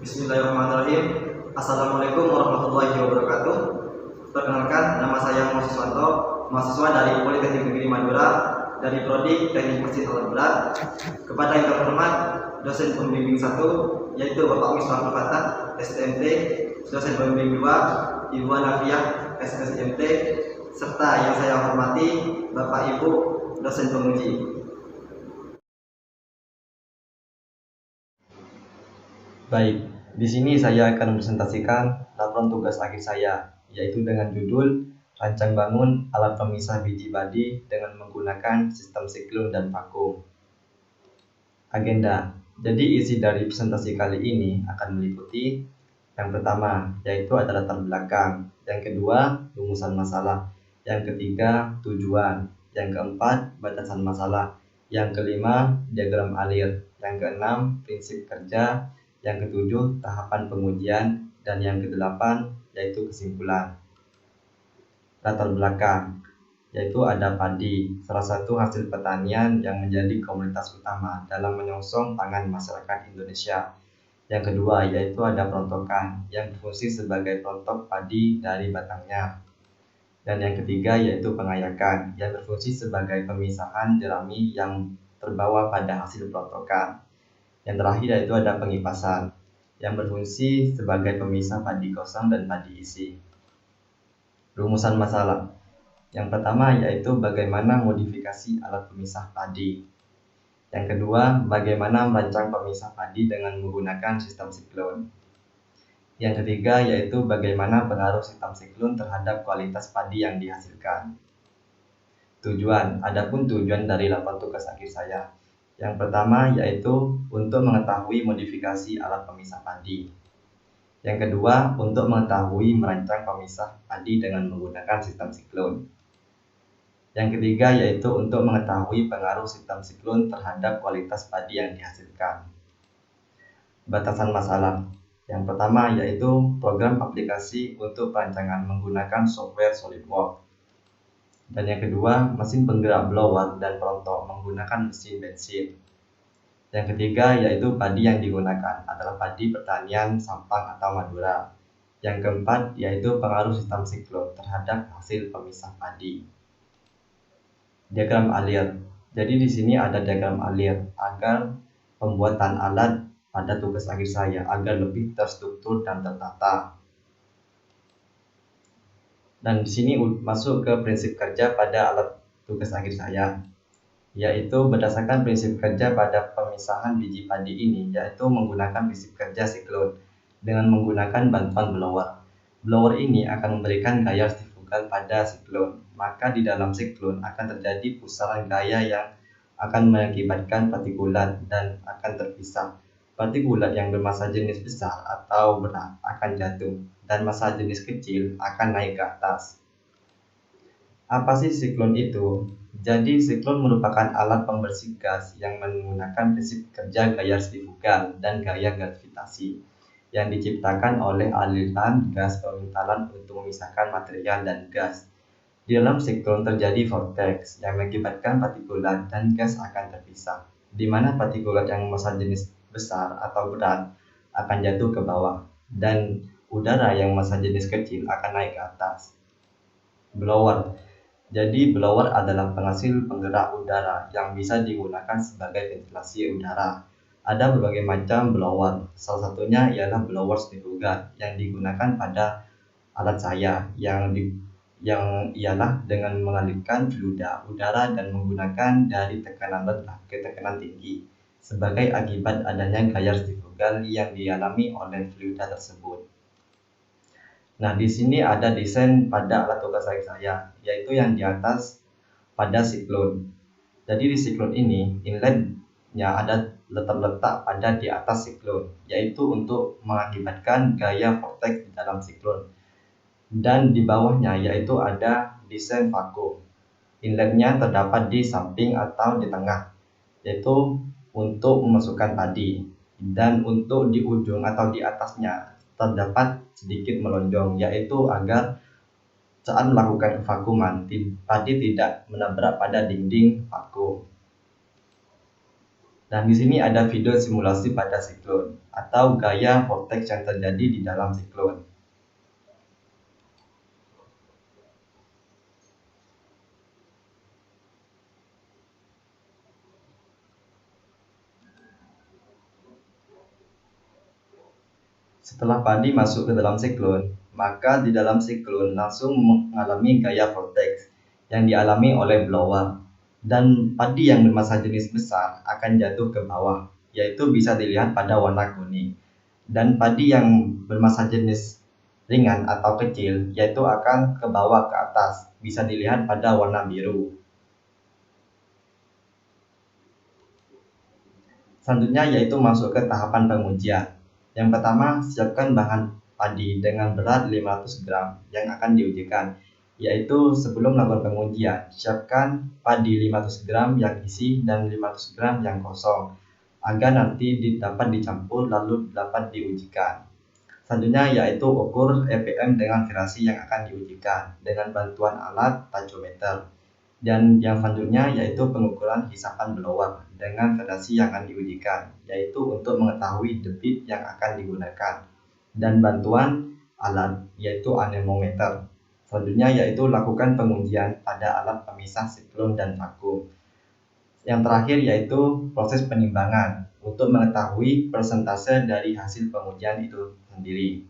Bismillahirrahmanirrahim. Assalamualaikum warahmatullahi wabarakatuh. Perkenalkan, nama saya Muhammad Siswanto, mahasiswa dari Politeknik Negeri Madura dari Prodi Teknik Mesin Alat Berat. Kepada yang terhormat dosen pembimbing 1 yaitu Bapak Misbah Fatah STMT, dosen pembimbing 2 Ibu Anafiah SSMT, serta yang saya hormati Bapak Ibu dosen penguji. Baik, di sini saya akan presentasikan laporan tugas akhir saya, yaitu dengan judul Rancang bangun alat pemisah biji padi dengan menggunakan sistem siklon dan vakum. Agenda. Jadi isi dari presentasi kali ini akan meliputi yang pertama, yaitu ada latar belakang. Yang kedua, rumusan masalah. Yang ketiga, tujuan. Yang keempat, batasan masalah. Yang kelima, diagram alir. Yang keenam, prinsip kerja. Yang ketujuh, tahapan pengujian. Dan yang kedelapan, yaitu kesimpulan. Latar belakang, yaitu ada padi, salah satu hasil pertanian yang menjadi komoditas utama dalam menyongsong pangan masyarakat Indonesia. Yang kedua, yaitu ada perontokan, yang berfungsi sebagai perontok padi dari batangnya. Dan yang ketiga, yaitu pengayakan, yang berfungsi sebagai pemisahan jerami yang terbawa pada hasil perontokan. Yang terakhir, yaitu ada pengipasan, yang berfungsi sebagai pemisah padi kosong dan padi isi. Rumusan masalah. Yang pertama, yaitu bagaimana modifikasi alat pemisah padi. Yang kedua, bagaimana merancang pemisah padi dengan menggunakan sistem siklon. Yang ketiga, yaitu bagaimana pengaruh sistem siklon terhadap kualitas padi yang dihasilkan. Tujuan. Adapun tujuan dari laporan tugas akhir saya. Yang pertama, yaitu untuk mengetahui modifikasi alat pemisah padi. Yang kedua, untuk mengetahui merancang pemisah padi dengan menggunakan sistem siklon. Yang ketiga, yaitu untuk mengetahui pengaruh sistem siklon terhadap kualitas padi yang dihasilkan. Batasan masalah. Yang pertama, yaitu program aplikasi untuk perancangan menggunakan software SolidWorks. Dan yang kedua, mesin penggerak blower dan perontok menggunakan mesin bensin. Yang ketiga, yaitu padi yang digunakan adalah padi pertanian Sampang atau Madura. Yang keempat, yaitu pengaruh sistem siklon terhadap hasil pemisah padi. Diagram alir. Jadi di sini ada diagram alir agar pembuatan alat pada tugas akhir saya agar lebih terstruktur dan tertata. Dan di sini masuk ke prinsip kerja pada alat tugas akhir saya, yaitu berdasarkan prinsip kerja pada pemisahan biji padi ini, yaitu menggunakan prinsip kerja siklon dengan menggunakan bantuan blower. Blower ini akan memberikan gaya sentrifugal pada siklon, maka di dalam siklon akan terjadi pusaran gaya yang akan mengakibatkan partikulat dan akan terpisah. Partikulat yang bermassa jenis besar atau berat akan jatuh, dan massa jenis kecil akan naik ke atas. Apa sih siklon itu? Jadi siklon merupakan alat pembersih gas yang menggunakan prinsip kerja gaya sentrifugal dan gaya gravitasi yang diciptakan oleh aliran gas pemintalan untuk memisahkan material dan gas. Di dalam siklon terjadi vortex yang mengakibatkan partikulat dan gas akan terpisah, di mana partikulat yang massa jenis besar atau berat akan jatuh ke bawah, dan udara yang massa jenis kecil akan naik ke atas. Blower. Jadi blower adalah penghasil penggerak udara yang bisa digunakan sebagai ventilasi udara. Ada berbagai macam blower, salah satunya ialah blower sentrifugal yang digunakan pada alat saya yang ialah dengan mengalirkan fluida udara dan menggunakan dari tekanan rendah ke tekanan tinggi sebagai akibat adanya gaya sentrifugal yang dialami oleh fluida tersebut. Nah, di sini ada desain pada alat tugas akhir saya, yaitu yang di atas pada siklon. Jadi di siklon ini, inletnya ada terletak pada di atas siklon, yaitu untuk mengakibatkan gaya vortex di dalam siklon. Dan di bawahnya yaitu ada desain vakum. Inletnya terdapat di samping atau di tengah, yaitu untuk memasukkan padi. Dan untuk di ujung atau di atasnya terdapat sedikit melonjong, yaitu agar saat melakukan vakuman, padi tidak menabrak pada dinding vakum. Dan di sini ada video simulasi pada siklon atau gaya vortex yang terjadi di dalam siklon. Setelah padi masuk ke dalam siklon, maka di dalam siklon langsung mengalami gaya vortex yang dialami oleh blower. Dan padi yang bermassa jenis besar akan jatuh ke bawah, yaitu bisa dilihat pada warna kuning. Dan padi yang bermassa jenis ringan atau kecil, yaitu akan ke bawah ke atas, bisa dilihat pada warna biru. Selanjutnya yaitu masuk ke tahapan pengujian. Yang pertama, siapkan bahan padi dengan berat 500 gram yang akan diujikan. Yaitu sebelum melakukan pengujian, siapkan padi 500 gram yang isi dan 500 gram yang kosong, agar nanti dapat dicampur lalu dapat diujikan. Selanjutnya yaitu ukur EPM dengan virasi yang akan diujikan dengan bantuan alat tachometer. Dan yang selanjutnya yaitu pengukuran hisapan blower dengan virasi yang akan diujikan, yaitu untuk mengetahui debit yang akan digunakan. Dan bantuan alat yaitu anemometer. Selanjutnya yaitu lakukan pengujian pada alat pemisah siklon dan vakum. Yang terakhir yaitu proses penimbangan untuk mengetahui persentase dari hasil pengujian itu sendiri.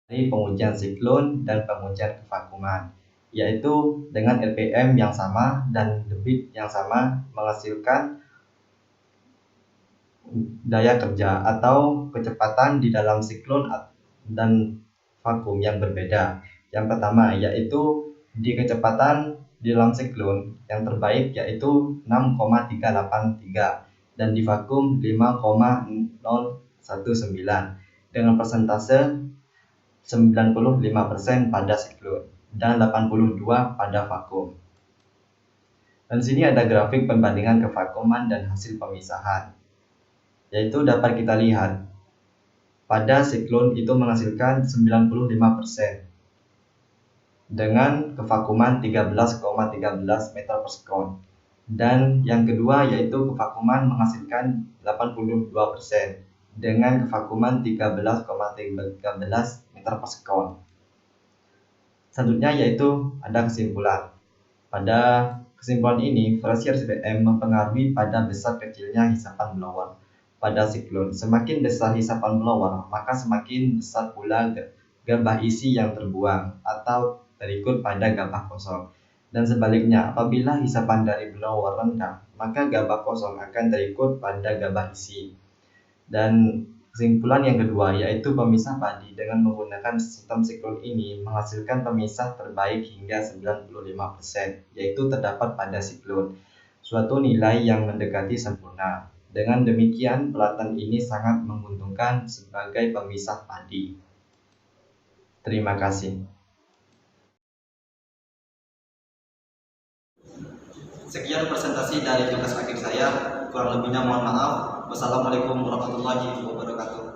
dari pengujian siklon dan pengujian kevakuman, yaitu dengan RPM yang sama dan debit yang sama menghasilkan daya kerja atau kecepatan di dalam siklon dan vakum yang berbeda. Yang pertama yaitu di kecepatan di dalam siklon yang terbaik yaitu 6,383 dan di vakum 5,019 dengan persentase 95% pada siklon dan 82 pada vakum. Dan sini ada grafik perbandingan kevakuman dan hasil pemisahan. Yaitu dapat kita lihat pada siklon itu menghasilkan 95% dengan kevakuman 13,13 meter per sekon. Dan yang kedua yaitu kevakuman menghasilkan 82% dengan kevakuman 13,13 meter per sekon. Selanjutnya yaitu ada kesimpulan. Pada kesimpulan ini, variasi RPM mempengaruhi pada besar kecilnya hisapan blower pada siklon. Semakin besar hisapan blower, maka semakin besar pula gabah isi yang terbuang atau terikut pada gabah kosong. Dan sebaliknya, apabila hisapan dari blower rendah, maka gabah kosong akan terikut pada gabah isi. Dan kesimpulan yang kedua yaitu pemisah padi dengan menggunakan sistem siklon ini menghasilkan pemisah terbaik hingga 95%, yaitu terdapat pada siklon, suatu nilai yang mendekati sempurna. Dengan demikian, pelatihan ini sangat menguntungkan sebagai pemisah padi. Terima kasih. Sekian presentasi dari tugas akhir saya. Kurang lebihnya mohon maaf. Wassalamualaikum warahmatullahi wabarakatuh.